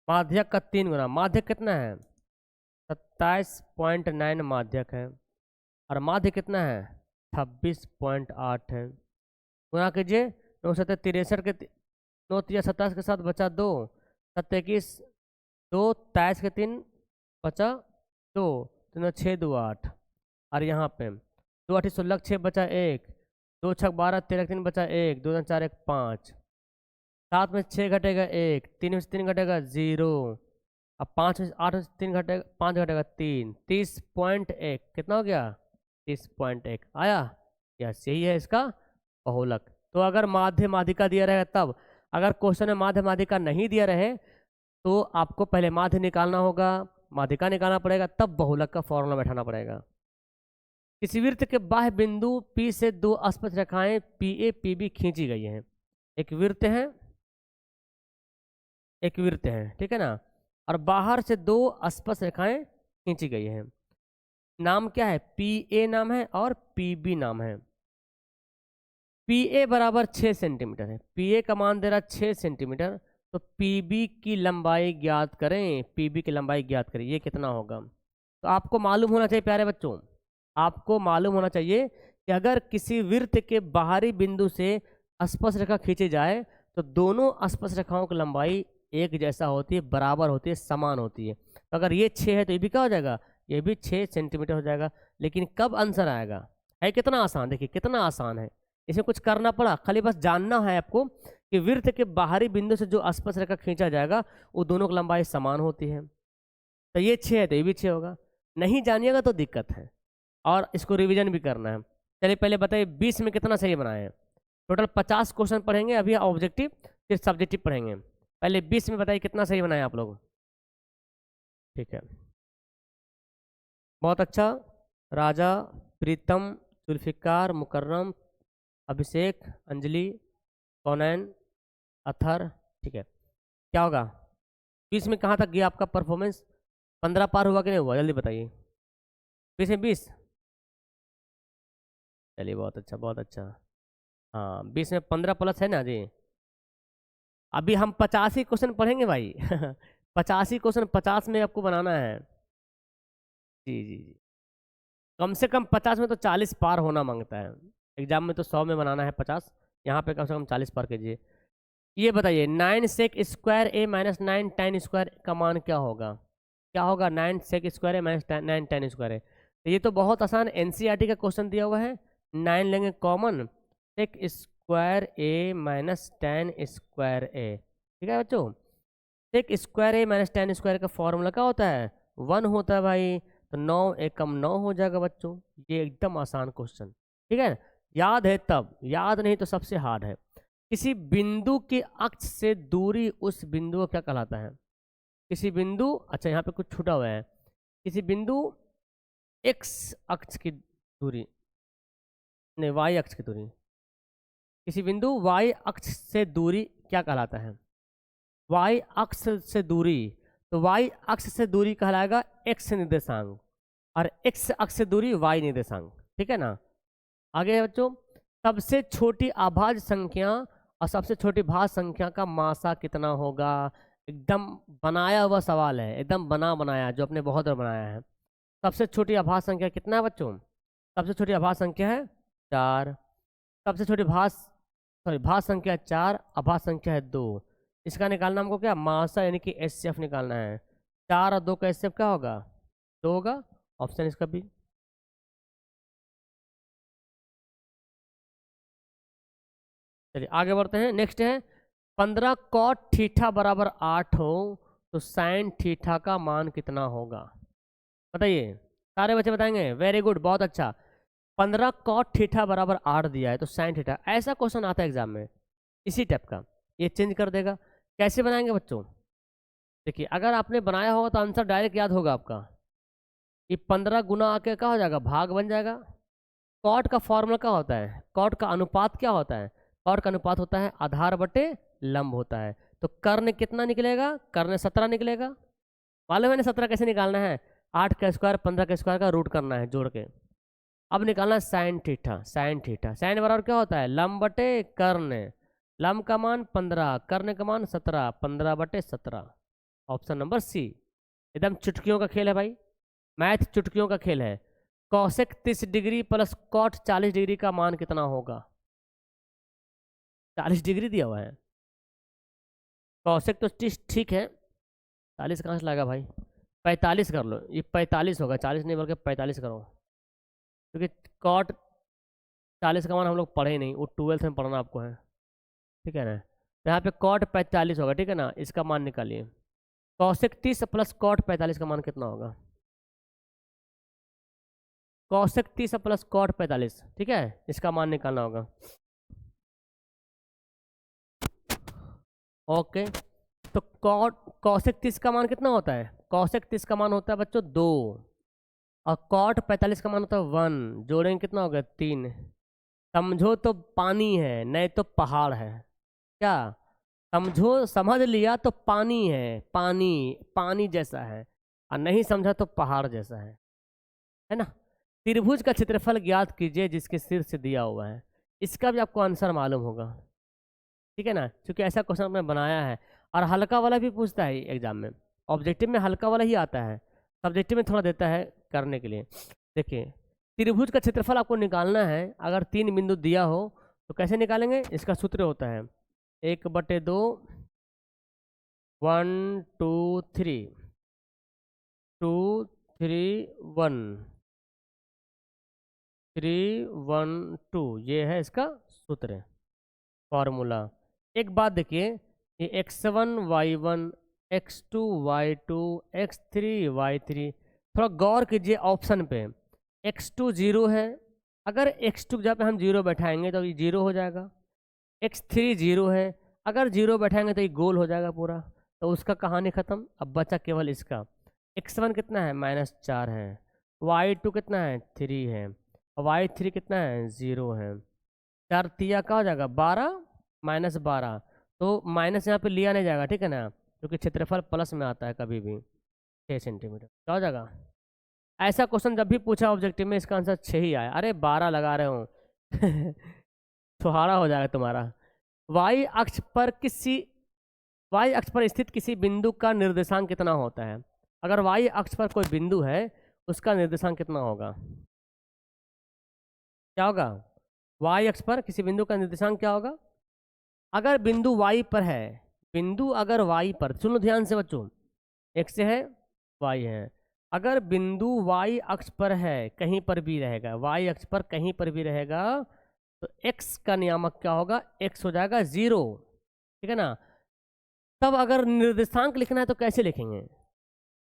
माध्यक का 3 गुना, माध्यक कितना है 27.9 माध्यक है, और माध्य कितना है 26.8 है। गुणा कीजिए, 9 7 63 के 9 3 27 के साथ बचा 2, 7 21 2 23 के 3 बचा 2, 3 6 2 8, और यहाँ पे 2 8 16 6 बचा 1, 2 6 12 13 3 बचा 1, 2 4 1 5, 7 में 6 घटेगा 1, 3 में से 3 घटेगा 0, अब 5 में 8 में से 3 घटेगा 5 घटेगा 3, 30.1 कितना हो गया 30.1 आया। यस, यही है इसका बहुलक। तो अगर माध्य माध्यिका दिया रहेगा तब, अगर क्वेश्चन में माध्य माध्यिका नहीं दिया रहे तो आपको पहले माध्य निकालना होगा, माध्यिका निकालना पड़ेगा, तब बहुलक का फॉर्मूला बैठाना पड़ेगा। किसी वृत्त के बाह्य बिंदु P से 2 स्पर्श रेखाएं PA PB खींची गई हैं। एक वृत्त है, एक वृत्त है, ठीक है ना, और बाहर से 2 स्पर्श रेखाएं खींची गई हैं। नाम क्या है, PA नाम है और PB नाम है। PA बराबर 6 सेंटीमीटर है, PA का मान दे रहा 6 सेंटीमीटर, तो PB की लंबाई ज्ञात करें, PB की लंबाई ज्ञात करें, ये कितना होगा। तो आपको मालूम होना चाहिए प्यारे बच्चों, आपको मालूम होना चाहिए कि अगर किसी वृत्त के बाहरी बिंदु से स्पर्श रेखा खींची जाए तो दोनों स्पर्श रेखाओं की लंबाई एक जैसा होती है, बराबर होती है, समान होती है। तो अगर ये 6 है तो ये भी क्या हो जाएगा, ये भी 6 सेंटीमीटर हो जाएगा। लेकिन कब आंसर आएगा, है कितना आसान, देखिए कितना आसान है, इसमें कुछ करना पड़ा, खाली बस जानना है आपको कि वृत्त के बाहरी बिंदु से जो स्पर्श रेखा खींचा जाएगा वो दोनों की लंबाई समान होती है। तो ये 6 है तो ये भी 6 होगा। नहीं जानिएगा तो दिक्कत है, और इसको रिवीजन भी करना है। चलिए पहले बताइए 20 में कितना सही बनाए हैं। टोटल 50 क्वेश्चन पढ़ेंगे अभी, ऑब्जेक्टिव फिर सब्जेक्टिव पढ़ेंगे। पहले 20 में बताइए कितना सही बनाए आप लोग। ठीक है, बहुत अच्छा। राजा, प्रीतम, जुल्फिकार, मुकर्रम, अभिषेक, अंजलि, कौनैन, अथर, ठीक है। क्या होगा 20 में कहाँ तक गया आपका परफॉर्मेंस, 15 पार हुआ कि नहीं हुआ, जल्दी बताइए। 20 में 20, चलिए बहुत अच्छा बहुत अच्छा। हाँ 20 में 15 प्लस है ना जी। अभी हम 85 क्वेश्चन पढ़ेंगे भाई 85 क्वेश्चन 50 में आपको बनाना है। जी जी जी, कम से कम 50 में तो 40 पार होना मांगता है। एग्जाम में तो 100 में बनाना है 50, यहाँ पे कम से कम 40 पार कीजिए। ये बताइए 9 सेक स्क्वायर ए माइनस 9 टेन स्क्वायर का मान क्या होगा? क्या होगा? 9 सेक स्क्वायर ए माइनस 9 टेन स्क्वायर है। तो ये तो बहुत आसान एनसीईआरटी का क्वेश्चन दिया हुआ है। 9 लेंगे कॉमन, सेक स्क्वायर ए माइनस टेन स्क्वायर ए, ठीक है बच्चों। सेक स्क्वायर ए माइनस टेन स्क्वायर का फॉर्मूला क्या होता है? 1 होता है भाई। तो 9 एक कम 9 हो जाएगा बच्चों। ये एकदम आसान क्वेश्चन, ठीक है। याद है तब, याद नहीं तो सबसे हार्ड है। किसी बिंदु के अक्ष से दूरी उस बिंदु को क्या कहलाता है? किसी बिंदु, अच्छा यहाँ पे कुछ छूटा हुआ है। किसी बिंदु एक्स अक्ष की दूरी, नहीं वाई अक्ष की दूरी, किसी बिंदु वाई अक्ष से दूरी क्या कहलाता है? वाई अक्ष से दूरी, तो वाई अक्ष से दूरी कहलाएगा एक्स निर्देशांक, और एक्स अक्ष से दूरी वाई निर्देशांक, ठीक है ना। आगे है बच्चों, सबसे छोटी अभाज्य संख्या और सबसे छोटी भाज्य संख्या का मासा कितना होगा? एकदम बनाया हुआ सवाल है, एकदम बना बनाया, जो अपने बहुत बार बनाया है। सबसे छोटी अभाज्य संख्या कितना है बच्चों? सबसे छोटी अभाज्य संख्या है 4। सबसे छोटी भाज्य संख्या 4, अभाज्य संख्या है 2। इसका निकालना हमको क्या? मासा यानी कि एचसीएफ निकालना है। 4 और 2 का एचसीएफ क्या होगा? 2 होगा, ऑप्शन इसका बी। चलिए आगे बढ़ते हैं। नेक्स्ट है 15 कॉट थीटा बराबर 8 हो तो साइन थीटा का मान कितना होगा? बताइए, सारे बच्चे बताएंगे। वेरी गुड, बहुत अच्छा। 15 कॉट थीटा बराबर 8 दिया है तो साइन थीटा, ऐसा क्वेश्चन आता है एग्जाम में इसी टाइप का, ये चेंज कर देगा। कैसे बनाएंगे बच्चों? देखिए अगर आपने बनाया होगा तो आंसर डायरेक्ट याद होगा आपका। ये 15 गुना आके क्या हो जाएगा? भाग बन जाएगा। कॉट का फॉर्मूला क्या होता है? कॉट का अनुपात क्या होता है? कॉट का अनुपात होता है आधार बटे लंब होता है। तो कर्ण कितना निकलेगा? कर्ण 17 निकलेगा। मालूम है ना 17 कैसे निकालना है? 8 का स्क्वायर 15 का स्क्वायर का रूट करना है जोड़ के। अब निकालना है sine theta. Sine theta, sine बराबर क्या होता है? लंब बटे कर्ण। लंब का मान 15, कर्ण का मान 17, 15 बटे 17। Option number C. एकदम चुटकियों का खेल है भाई, मैथ चुटकियों का खेल है। Cosec 30 degree plus cot 40 degree का मान कितना होगा? 40 डिग्री दिया हुआ है। कॉसेक तो ठीक है, 40 कहाँ से लाएगा भाई? 45 कर लो, ये 45 होगा, 40 नहीं बल्कि 45 करो, क्योंकि कॉट 40 का मान हम लोग पढ़े ही नहीं, वो 12th में पढ़ना आपको है, ठीक है ना। तो यहाँ पे कॉट 45 होगा, ठीक है ना। इसका मान निकालिए। कॉसेक 30 प्लस कॉट 45 का मान कितना होगा? कॉसेक 30 प्लस कॉट 45, ठीक है, इसका मान निकालना होगा। ओके, तो कॉसेक 30 का मान कितना होता है? कॉसेक 30 का मान होता है बच्चों 2, और कॉट 45 का मान होता है 1। जोड़ेंगे कितना होगा? 3। समझो तो पानी है, नहीं तो पहाड़ है। क्या समझो? समझ लिया तो पानी है, पानी पानी जैसा है, और नहीं समझा तो पहाड़ जैसा है ना। त्रिभुज का क्षेत्रफल ज्ञात कीजिए जिसके शीर्ष से दिया हुआ है। इसका भी आपको आंसर मालूम होगा, ठीक है ना, क्योंकि ऐसा क्वेश्चन आपने बनाया है। और हल्का वाला भी पूछता है एग्जाम में, ऑब्जेक्टिव में हल्का वाला ही आता है, सब्जेक्टिव में थोड़ा देता है करने के लिए। देखिए त्रिभुज का क्षेत्रफल आपको निकालना है। अगर 3 बिंदु दिया हो तो कैसे निकालेंगे? इसका सूत्र होता है 1/2, 1 2 3, 2 3 1, 3 1 2, ये है इसका सूत्र, फॉर्मूला। एक बात देखिए, ये x1 y1, x2 y2, x3 y3, थोड़ा गौर कीजिए ऑप्शन पे। x2 0 है, अगर x2 की जगह पे हम 0 बैठाएंगे तो ये 0 हो जाएगा। x3 0 है, अगर 0 बैठाएंगे तो ये गोल हो जाएगा पूरा। तो उसका कहानी ख़त्म। अब बचा केवल इसका। x1 कितना है? -4 है। y2 कितना है? 3 है। और y3 कितना है? 0 है। 4 तिया का हो जाएगा 12, -12। तो माइनस यहाँ पे लिया नहीं जाएगा, ठीक है ना, क्योंकि क्षेत्रफल प्लस में आता है कभी भी। 6 सेंटीमीटर क्या हो जाएगा? ऐसा क्वेश्चन जब भी पूछा ऑब्जेक्टिव में इसका आंसर 6 ही आया। अरे 12 लगा रहे हो सुहाड़ा हो जाएगा तुम्हारा। वाई अक्ष पर स्थित किसी बिंदु का निर्देशांक कितना होता है? अगर वाई अक्ष पर कोई बिंदु है उसका निर्देशांक कितना होगा? क्या होगा? वाई अक्ष पर किसी बिंदु का निर्देशांक क्या होगा? अगर बिंदु वाई पर है, बिंदु अगर वाई पर, सुनो ध्यान से बच्चों, एक्स है वाई है, अगर बिंदु वाई अक्ष पर है, कहीं पर भी रहेगा, वाई अक्ष पर कहीं पर भी रहेगा, तो एक्स का नियामक क्या होगा? एक्स हो जाएगा 0, ठीक है ना। तब अगर निर्देशांक लिखना है तो कैसे लिखेंगे?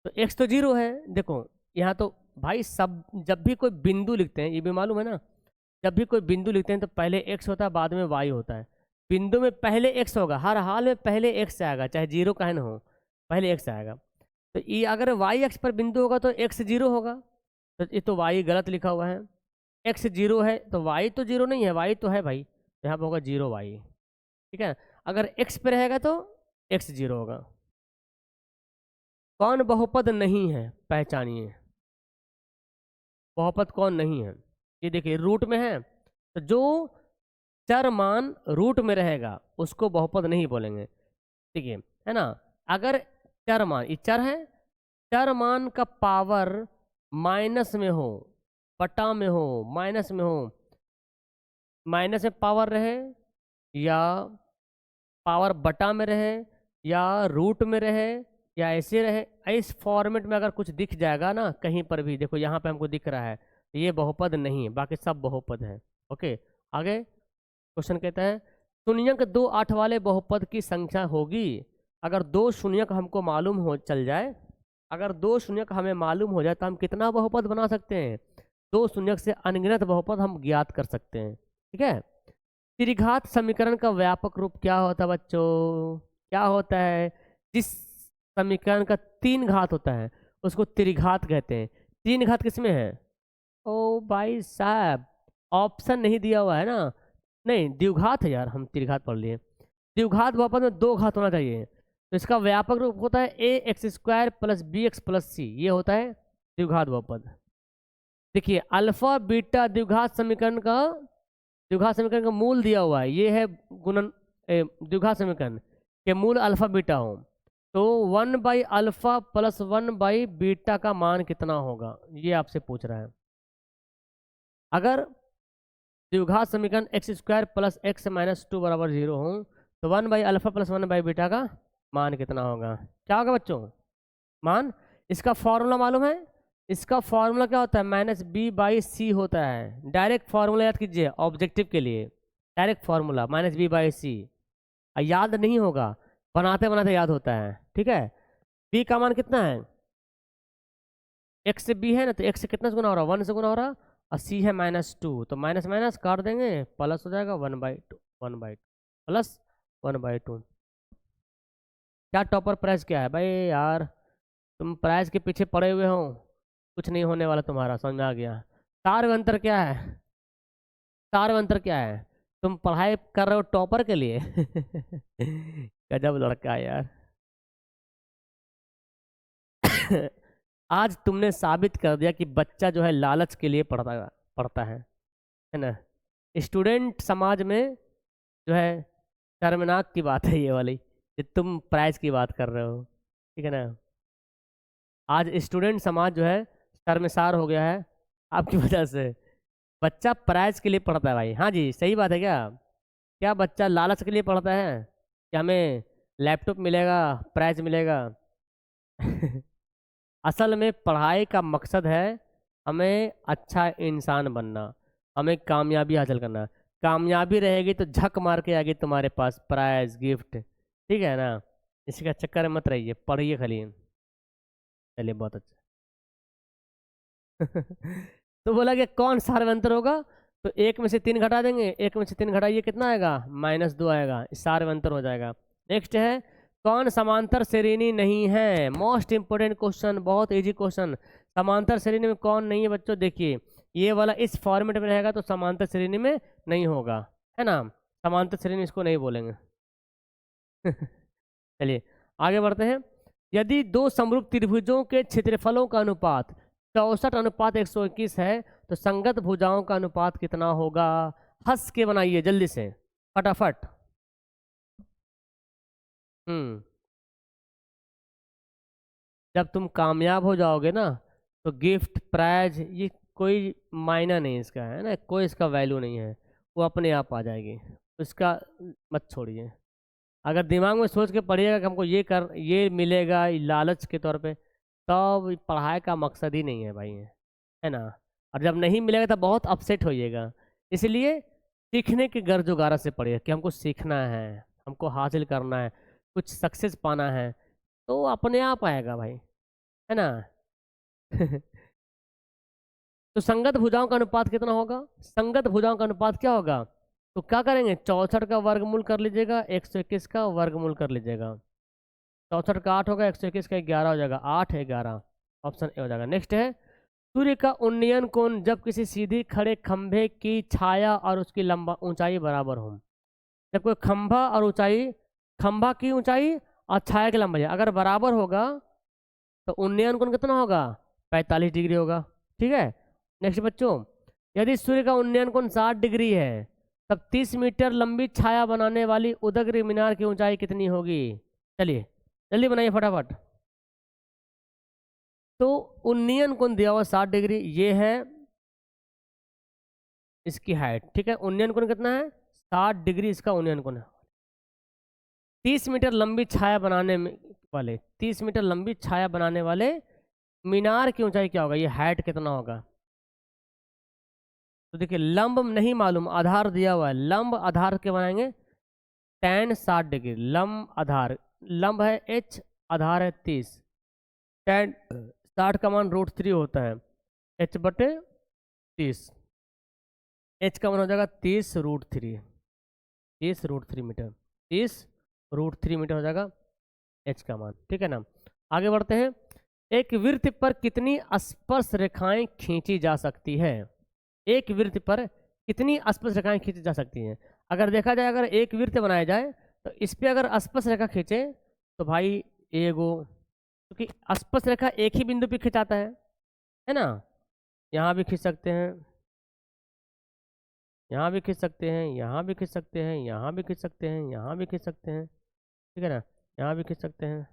तो एक्स तो 0 है, देखो यहाँ तो भाई सब, जब भी कोई बिंदु लिखते हैं, ये भी मालूम है ना, जब भी कोई बिंदु लिखते हैं तो पहले एक्स होता है, बाद में वाई होता है। बिंदु में पहले एक्स होगा, हर हाल में पहले एक्स आएगा, चाहे 0 का है ना हो, पहले एक्स आएगा। तो ये अगर वाई अक्ष पर बिंदु होगा तो एक्स 0 होगा, तो ये तो वाई गलत लिखा हुआ है, एक्स 0 है तो वाई तो 0 नहीं है, वाई तो है भाई, तो यहाँ पर होगा 0 वाई, ठीक है। अगर एक्स पे रहेगा तो एक्स 0 होगा। कौन बहुपद नहीं है? पहचानिए, बहुपद कौन नहीं है? ये देखिए रूट में है, तो जो चर मान रूट में रहेगा उसको बहुपद नहीं बोलेंगे, ठीक है ना। अगर चर मान, ये चर है, चर मान का पावर माइनस में हो, बटा में हो, माइनस में हो, माइनस में पावर रहे या पावर बटा में रहे या रूट में रहे या ऐसे रहे, इस फॉर्मेट में अगर कुछ दिख जाएगा ना कहीं पर भी, देखो यहाँ पे हमको दिख रहा है, ये बहुपद नहीं है, बाकी सब बहुपद है। ओके, आगे क्वेश्चन कहता है शून्यक 2 8 वाले बहुपद की संख्या होगी। अगर 2 शून्यक हमको मालूम हो चल जाए, अगर 2 शून्यक हमें मालूम हो जाए तो हम कितना बहुपद बना सकते हैं? 2 शून्यक से अनगिनत बहुपद हम ज्ञात कर सकते हैं, ठीक है। त्रिघात समीकरण का व्यापक रूप क्या होता है बच्चों? क्या होता है? जिस समीकरण का 3 घात होता है उसको त्रिघात कहते हैं। 3 घात किसमें है? ओ भाई साहब, ऑप्शन नहीं दिया हुआ है ना, नहीं द्विघात है यार, हम त्रिघात पढ़ लिए। द्विघात बहुपद में 2 घात होना चाहिए, तो इसका व्यापक रूप होता है ax² + bx + c, ये होता है द्विघात बहुपद। देखिए अल्फा बीटा द्विघात समीकरण का मूल दिया हुआ है, ये है गुणन द्विघात समीकरण के मूल अल्फा बीटा हो, तो 1/α + 1/β का मान कितना होगा, ये आपसे पूछ रहा है। अगर द्विघात समीकरण x² + x - 2 = 0 हो तो 1/α + 1/β का मान कितना होगा? क्या होगा बच्चों? मान, इसका फॉर्मूला मालूम है? इसका फॉर्मूला क्या होता है? -b/c होता है। डायरेक्ट फॉर्मूला याद कीजिए ऑब्जेक्टिव के लिए, डायरेक्ट फॉर्मूला -b/c। याद नहीं होगा, बनाते बनाते याद होता है, ठीक है। b का मान कितना है? x से b है ना, तो x से कितना से गुना हो रहा है? 1 से गुना हो रहा, और c है -2, तो माइनस माइनस काट देंगे, प्लस हो जाएगा 1/2 प्लस 1/2। क्या टॉपर प्राइस क्या है भाई यार? तुम प्राइस के पीछे पड़े हुए हो, कुछ नहीं होने वाला तुम्हारा, समझ में आ गया। सार में अंतर क्या है? सार में अंतर क्या है? तुम पढ़ाई कर रहे हो टॉपर के लिए गजब लड़का है यार आज तुमने साबित कर दिया कि बच्चा जो है लालच के लिए पढ़ता है ना। स्टूडेंट समाज में जो है शर्मनाक की बात है ये वाली, कि तुम प्राइज की बात कर रहे हो, ठीक है ना। आज स्टूडेंट समाज जो है शर्मसार हो गया है आपकी वजह से। बच्चा प्राइज के लिए पढ़ता है भाई, हाँ जी सही बात है। क्या क्या बच्चा लालच के लिए पढ़ता है कि हमें लैपटॉप मिलेगा, प्राइज मिलेगा असल में पढ़ाई का मकसद है हमें अच्छा इंसान बनना, हमें कामयाबी हासिल करना। कामयाबी रहेगी तो झक मार के आएगी तुम्हारे पास प्राइज गिफ्ट, ठीक है ना। इसका चक्कर मत रहिए, पढ़िए खाली। चलिए बहुत अच्छा तो बोला कि कौन सार्वंतर होगा, तो 1 में से 3 घटा देंगे, 1 में से 3 घटाइए कितना आएगा? -2 आएगा, सार्वंतर हो जाएगा। नेक्स्ट है कौन समांतर श्रेणी नहीं है? मोस्ट इंपोर्टेंट क्वेश्चन, बहुत इजी क्वेश्चन। समांतर श्रेणी में कौन नहीं है बच्चों? देखिए ये वाला इस फॉर्मेट में रहेगा तो समांतर श्रेणी में नहीं होगा, है ना। समांतर श्रेणी इसको नहीं बोलेंगे चलिए आगे बढ़ते हैं। यदि 2 समरूप त्रिभुजों के क्षेत्रफलों का अनुपात 64:121 है, तो संगत भुजाओं का अनुपात कितना होगा? हंस के बनाइए जल्दी से, फटाफट। जब तुम कामयाब हो जाओगे ना, तो गिफ्ट प्राइज ये कोई मायना नहीं इसका, है ना, कोई इसका वैल्यू नहीं है, वो अपने आप आ जाएगी, इसका मत छोड़िए। अगर दिमाग में सोच के पढ़िएगा कि हमको ये मिलेगा लालच के तौर पे, तब पढ़ाई का मकसद ही नहीं है भाई, है ना। और जब नहीं मिलेगा तब बहुत अपसेट होइएगा। इसलिए सीखने के गर्जोगारा से पढ़िए कि हमको सीखना है, हमको हासिल करना है, कुछ सक्सेस पाना है, तो अपने आप आएगा भाई, है ना। तो संगत भुजाओं का अनुपात कितना होगा? संगत भुजाओं का अनुपात क्या होगा? तो क्या करेंगे, 64 का वर्गमूल कर लीजिएगा, 121 का वर्गमूल कर लीजिएगा। 64 का 8 होगा, 121 का 11 हो जाएगा, 8 11, ऑप्शन ए हो जाएगा। नेक्स्ट है, सूर्य का उन्नयन कोण जब किसी सीधी खड़े खंभे की छाया और उसकी लंबा ऊंचाई बराबर हो। जब कोई खंभा और ऊंचाई, खंभा की ऊंचाई और छाया की लंबाई अगर बराबर होगा, तो उन्नयन कोण कितना होगा? 45 डिग्री होगा। ठीक है। नेक्स्ट बच्चों, यदि सूर्य का उन्नयन कोण 60 डिग्री है, तब 30 मीटर लंबी छाया बनाने वाली उदग्र मीनार की ऊंचाई कितनी होगी? चलिए जल्दी बनाइए फटाफट। तो उन्नयन कोण दिया हुआ 60 डिग्री, ये है इसकी हाइट। ठीक है, उन्नयन कोण कितना है? 60 डिग्री इसका उन्नयन कोण है। 30 मीटर लंबी छाया बनाने वाले 30 मीटर लंबी छाया बनाने वाले मीनार की ऊंचाई क्या होगा? ये हाइट कितना होगा? तो देखिए, लंब नहीं मालूम, आधार दिया हुआ है, लंब आधार के बनाएंगे। tan 60 डिग्री लंब आधार, लंब है h, आधार है 30, tan 60 का मान √3 होता है, h/30, h का मान हो जाएगा 30√3, 30√3 मीटर, 30√3 मीटर हो जाएगा h का मान। ठीक है ना। आगे बढ़ते हैं। एक वृत्त पर कितनी स्पर्श रेखाएं खींची जा सकती है? एक वृत्त पर कितनी स्पर्श रेखाएं खींची जा सकती हैं? अगर देखा जाए, अगर एक वृत्त बनाया जाए तो इस पे अगर स्पर्श रेखा खींचे तो भाई एगो, क्योंकि स्पर्श रेखा एक ही बिंदु पे खिंचाता है ना। यहाँ भी खींच सकते हैं, यहाँ भी खींच सकते हैं, यहाँ भी खींच सकते हैं, यहाँ भी खींच सकते हैं, यहाँ भी खींच सकते हैं, ठीक है ना, यहाँ भी खींच सकते हैं।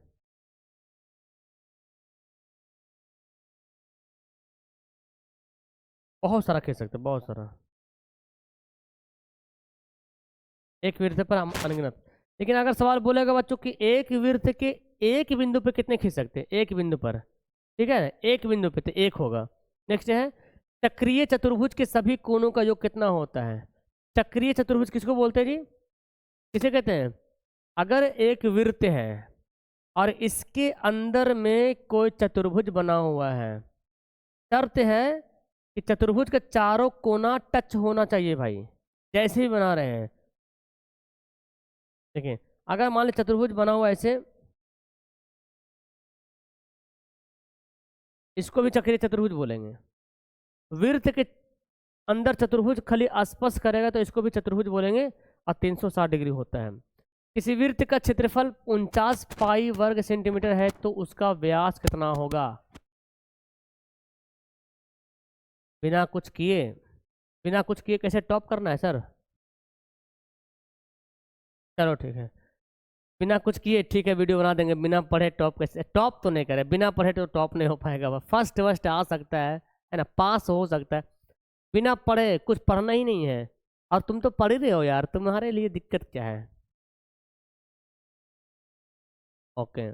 बहुत सारा खींच सकते हैं, बहुत सारा, एक वृत्त पर हम अनगिनत। लेकिन अगर सवाल बोलेगा बच्चों कि एक वृत्त के एक बिंदु पर कितने खींच सकते हैं? एक बिंदु पर, ठीक है, एक बिंदु पे तो एक होगा। नेक्स्ट है, चक्रीय चतुर्भुज के सभी कोणों का योग कितना होता है? चक्रीय चतुर्भुज किसको बोलते हैं जी? किसे कहते हैं? अगर एक वृत्त है और इसके अंदर में कोई चतुर्भुज बना हुआ है, शर्त है कि चतुर्भुज के चारों कोना टच होना चाहिए भाई, जैसे भी बना रहे हैं। देखिए, अगर मान लो चतुर्भुज बना हुआ ऐसे, इसको भी चक्रीय चतुर्भुज बोलेंगे। वृत्त के अंदर चतुर्भुज खाली स्पर्श करेगा तो इसको भी चतुर्भुज बोलेंगे, और 360 डिग्री होता है। किसी वृत्त का क्षेत्रफल 49 पाई वर्ग सेंटीमीटर है, तो उसका व्यास कितना होगा? बिना कुछ किए कैसे टॉप करना है सर? चलो ठीक है, बिना कुछ किए ठीक है, वीडियो बना देंगे। बिना पढ़े टॉप कैसे? टॉप तो नहीं करे, बिना पढ़े तो टॉप नहीं हो पाएगा। फर्स्ट वस्ट आ सकता है ना, पास हो सकता है, बिना पढ़े कुछ पढ़ना ही नहीं है। और तुम तो पढ़ ही रहे हो यार, तुम्हारे लिए दिक्कत क्या है? ओके,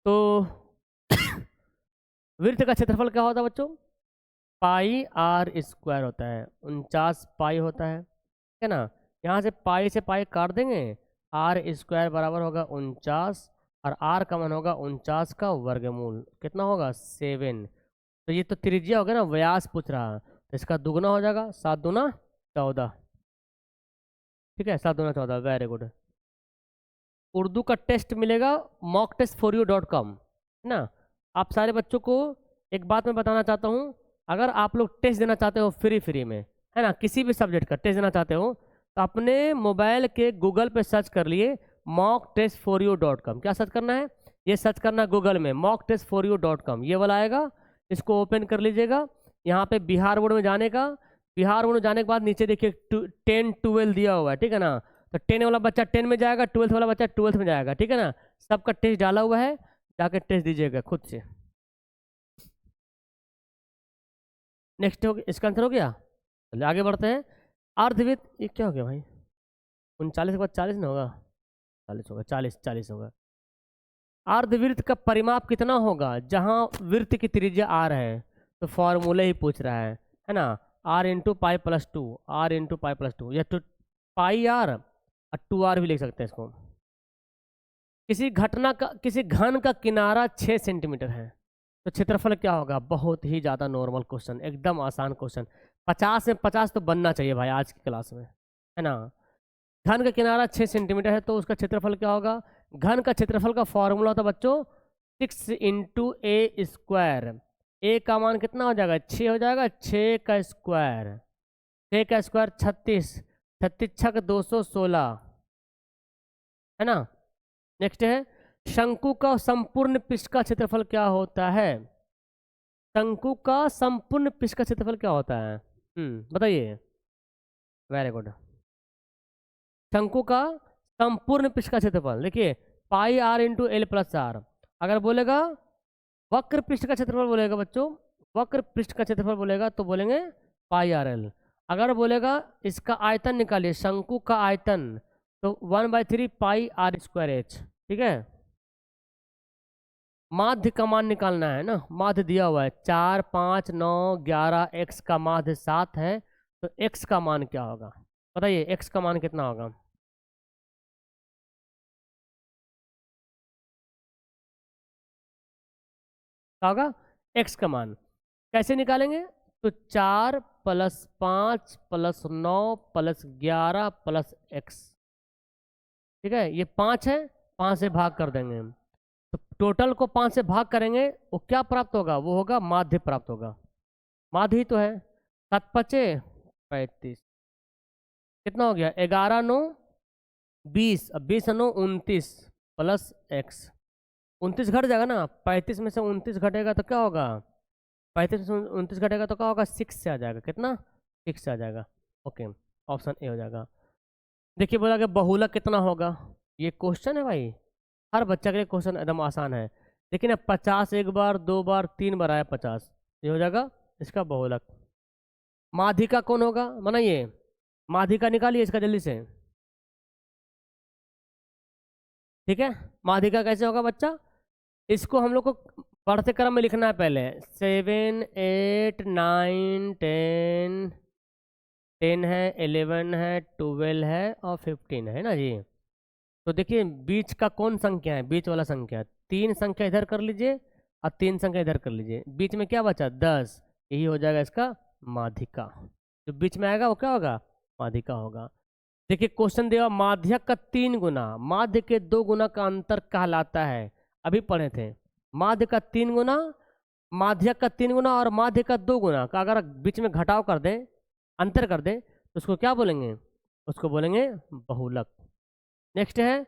तो वृत्त का क्षेत्रफल क्या होता है बच्चों? πr² होता है, 49 पाई होता है, ठीक है ना। यहाँ से पाई काट देंगे, r² बराबर होगा 49, और r का मान होगा 49 का वर्गमूल, कितना होगा? 7। तो ये तो त्रिज्या हो गया ना, व्यास पूछ रहा, तो इसका दुगना हो जाएगा, 7 दूना 14, ठीक है, 7 दूना 14, वेरी गुड। उर्दू का टेस्ट मिलेगा mocktestforyou.com, है ना। आप सारे बच्चों को एक बात मैं बताना चाहता हूँ, अगर आप लोग टेस्ट देना चाहते हो फ्री में, है ना, किसी भी सब्जेक्ट का टेस्ट देना चाहते हो, तो अपने मोबाइल के गूगल पे सर्च कर लिए mocktestforyou.com। क्या सर्च करना है? ये सर्च करना है गूगल में mocktestforyou.com, ये वाला आएगा। इसको ओपन कर लीजिएगा। यहाँ पे बिहार बोर्ड में जाने का, बिहार बोर्ड में जाने के बाद नीचे देखिए 10 12 दिया हुआ है, ठीक है ना। तो 10 वाला बच्चा 10 में जाएगा, 12th वाला बच्चा 12th में जाएगा, ठीक है ना। सबका टेस्ट डाला हुआ है, जाके टेस्ट दीजिएगा खुद से। नेक्स्ट हो गया, इसका आंसर हो गया। चलिए आगे बढ़ते हैं। अर्धवृत्त, ये क्या हो गया भाई, 39 के बाद 40 ना होगा, 40 होगा, 40 होगा। अर्धवृत्त का परिमाप कितना होगा, जहां वृत्त की त्रिज्या आर है, तो फॉर्मूले ही पूछ रहा है ना। R into pi plus two, r into pi plus two, या टू पाई आर और 2r भी लिख सकते हैं इसको। किसी घन का किनारा 6 सेंटीमीटर है, तो क्षेत्रफल क्या होगा। बहुत ही ज़्यादा नॉर्मल क्वेश्चन, एकदम आसान क्वेश्चन। 50 में 50 तो बनना चाहिए भाई आज की क्लास में, है ना। घन का किनारा 6 सेंटीमीटर है, तो उसका क्षेत्रफल क्या होगा। घन का क्षेत्रफल का फॉर्मूला होता है बच्चों 6 इंटू ए स्क्वायर। ए का मान कितना हो जाएगा, 6 हो जाएगा, 6 का स्क्वायर, 6 का स्क्वायर 36, 36 छक 216, है ना। नेक्स्ट है, शंकु का संपूर्ण पृष्ठ का क्षेत्रफल क्या होता है। शंकु का संपूर्ण पृष्ठ का क्षेत्रफल क्या होता है, बताइए। Very good. शंकु का संपूर्ण पृष्ठ का क्षेत्रफल देखिए pi r into l plus r. अगर बोलेगा वक्र पृष्ठ का क्षेत्रफल बोलेगा बच्चों, वक्र पृष्ठ का क्षेत्रफल बोलेगा तो बोलेंगे पाई आर एल। अगर बोलेगा इसका आयतन निकालिए, शंकु का आयतन, तो 1/3 पाई आर स्क्वायर एच, ठीक है। माध्य का मान निकालना है ना, माध्य दिया हुआ है 4 5 9 11, x का माध्य 7 है, तो x का मान क्या होगा बताइए, x का मान कितना होगा। क्या होगा x का मान, कैसे निकालेंगे, तो 4 + 5 + 9 + 11 + x, ठीक है। ये 5 है, 5 से भाग कर देंगे, तो टोटल को 5 से भाग करेंगे, वो क्या प्राप्त होगा, वो होगा माध्य प्राप्त होगा। माध्य ही तो है। 7 × 5 = 35, कितना हो गया 11 × 9 = 20, अब 20 × 9 = 29 + x, 29 घट जाएगा ना, 35 में से 29 घटेगा तो क्या होगा, 35 में से 29 घटेगा तो क्या होगा 6 से आ जाएगा, कितना 6 से आ जाएगा। ओके, ऑप्शन ए हो जाएगा। देखिए बोला कि बहुलक कितना होगा, ये क्वेश्चन है भाई, हर बच्चा के लिए क्वेश्चन एकदम आसान है। लेकिन अब 50 एक बार 2 बार 3 बार आया 50, ये हो जाएगा इसका बहुलक। माध्यिका कौन होगा बनाइए, माध्यिका निकालिए इसका जल्दी से, ठीक है। माध्यिका कैसे होगा बच्चा, इसको हम लोग को बढ़ते क्रम में लिखना है पहले, 7 8 9 10, 10 है, 11 है, 12 है और 15 है ना जी। तो देखिए बीच का कौन संख्या है, बीच वाला संख्या, 3 संख्या इधर कर लीजिए और 3 संख्या इधर कर लीजिए, बीच में क्या बचा 10, यही हो जाएगा इसका माध्यिका। जो बीच में आएगा वो क्या होगा, माध्यिका होगा। देखिए क्वेश्चन दिया माध्यक का 3 गुना, माध्य के 2 गुना का अंतर कहलाता है, अभी पढ़े थे। माध्य का 3 गुना, माध्यक का 3 गुना और माध्य का 2 गुना का अगर बीच में घटाव कर दें, अंतर कर दें, तो उसको क्या बोलेंगे, उसको बोलेंगे बहुलक। नेक्स्ट है,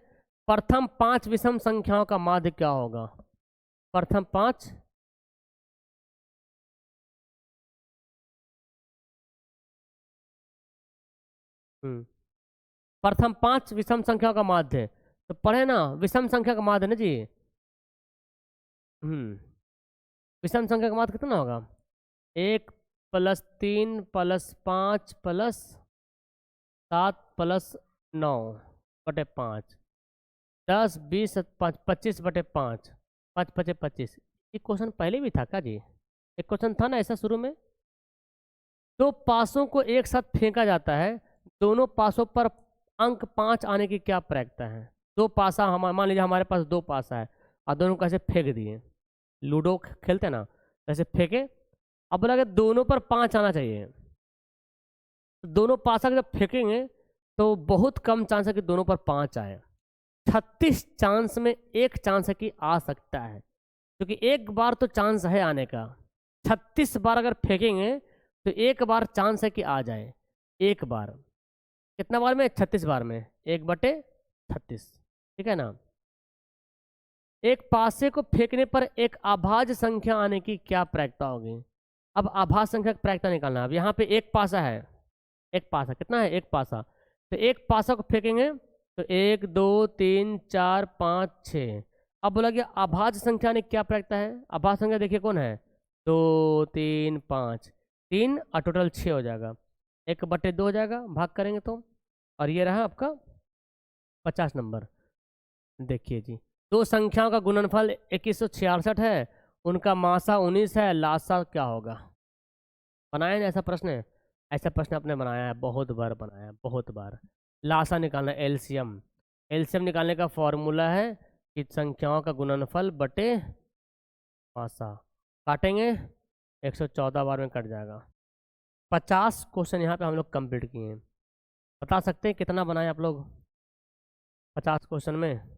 प्रथम 5 विषम संख्याओं का माध्य क्या होगा। प्रथम 5 प्रथम 5 विषम संख्याओं का माध्य, तो पढ़े ना विषम संख्या का माध्य ना जी। विषम संख्या का माध्य कितना होगा, 1 + 3 + 5 + 7 + 9 / 5, 10 20 25 / 5, 5 × 5 = 25। ये क्वेश्चन पहले भी था क्या जी, एक क्वेश्चन था ना ऐसा शुरू में। दो पासों को एक साथ फेंका जाता है, दोनों पासों पर अंक 5 आने की क्या प्रक्रिया है। दो पासा, हम मान लीजिए हमारे पास 2 पासा है और दोनों को ऐसे फेंक दिए, लूडो खेलते हैं ना, ऐसे फेंके, अब बोला कि दोनों पर 5 आना चाहिए, तो दोनों पासा जब फेंकेंगे तो बहुत कम चांस है कि दोनों पर 5 आए। 36 चांस में एक चांस है कि आ सकता है, क्योंकि एक बार तो चांस है आने का, 36 बार अगर फेंकेंगे तो एक बार चांस है कि आ जाए, एक बार, कितना बार में 36 बार में 1/36, ठीक है ना। एक पासे को फेंकने पर एक अभाज्य संख्या आने की क्या प्रायिकता होगी। अब अभाज्य संख्या की प्रायिकता निकालना। अब यहाँ पे एक पासा है, एक पासा कितना है, एक पासा। तो एक पासा को फेंकेंगे तो 1 2 3 4 5 6। अब बोला कि अभाज्य संख्या आने की क्या प्रायिकता है। अभाज्य संख्या देखिए कौन है, 2 3 5, 3 और टोटल 6 हो जाएगा, 1/2 हो जाएगा, भाग करेंगे तो। और ये रहा आपका 50 नंबर। देखिए जी, दो संख्याओं का गुणनफल 2166 है, उनका मासा 19 है, लासा क्या होगा। बनाया ना ऐसा प्रश्न है, ऐसा प्रश्न आपने बनाया है, बहुत बार बनाया है, बहुत बार। लासा निकालना, एलसीएम। एलसीएम निकालने का फॉर्मूला है कि संख्याओं का गुणनफल बटे मासा। काटेंगे 114 बार में कट जाएगा। 50 क्वेश्चन यहाँ पे हम लोग कंप्लीट किए हैं। बता सकते हैं कितना बनाए आप लोग 50 क्वेश्चन में।